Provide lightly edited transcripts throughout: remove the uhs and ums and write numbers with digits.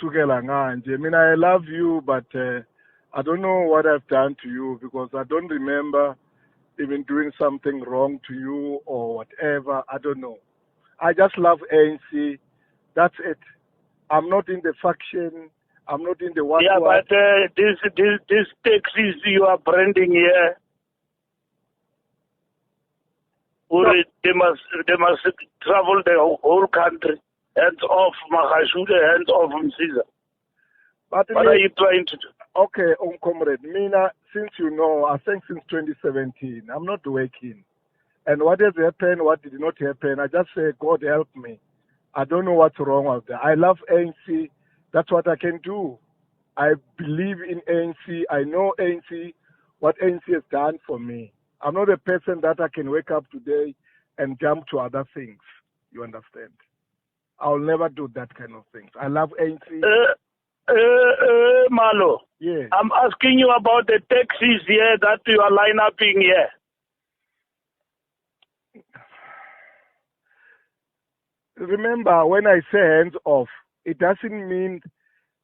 I mean, I love you, but I don't know what I've done to you because I don't remember even doing something wrong to you or whatever. I don't know. I just love ANC. That's it. I'm not in the faction. I'm not in the what. Yeah, but this taxis you are branding here, they must travel the whole country. Hands off Magashule, hands off Mziza. What are you trying to do? Okay, comrade, Mina, since you know, I think since 2017, I'm not working. And what has happened, what did not happen, I just say, God help me. I don't know what's wrong with that. I love ANC. That's what I can do. I believe in ANC. I know ANC, what ANC has done for me. I'm not a person that I can wake up today and jump to other things. You understand? I'll never do that kind of things. I love ANC. Malo. Yeah. I'm asking you about the taxis here that you are line upping here. Remember, when I say hands off, it doesn't mean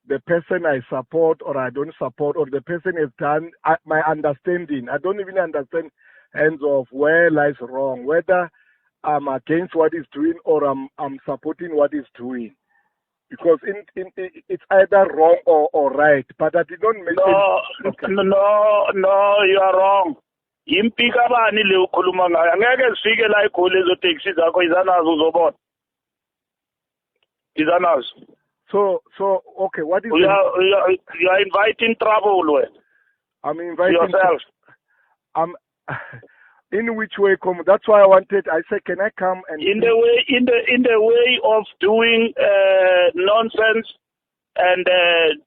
the person I support or I don't support or the person has done my understanding. I don't even understand hands off where lies wrong, whether I'm against what he's doing or I'm supporting what he's doing. Because it's either wrong or right, but I did not make okay. No, you are wrong. Impika bani le ukhuluma ngayo angeke sifike la igoli ezo taxi zakho izanazo uzobona. Izanazo. So okay, what is you are inviting trouble with? I'm inviting yourself. In which way come? That's why I said, can I come and in the way of doing nonsense and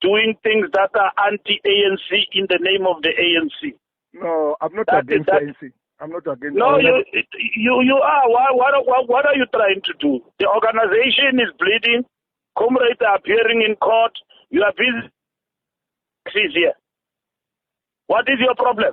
doing things that are anti-ANC in the name of the ANC. No, I'm not against the ANC. I'm not against. No, you are. What are you trying to do? The organization is bleeding. Comrades are appearing in court. You are busy here. What is your problem?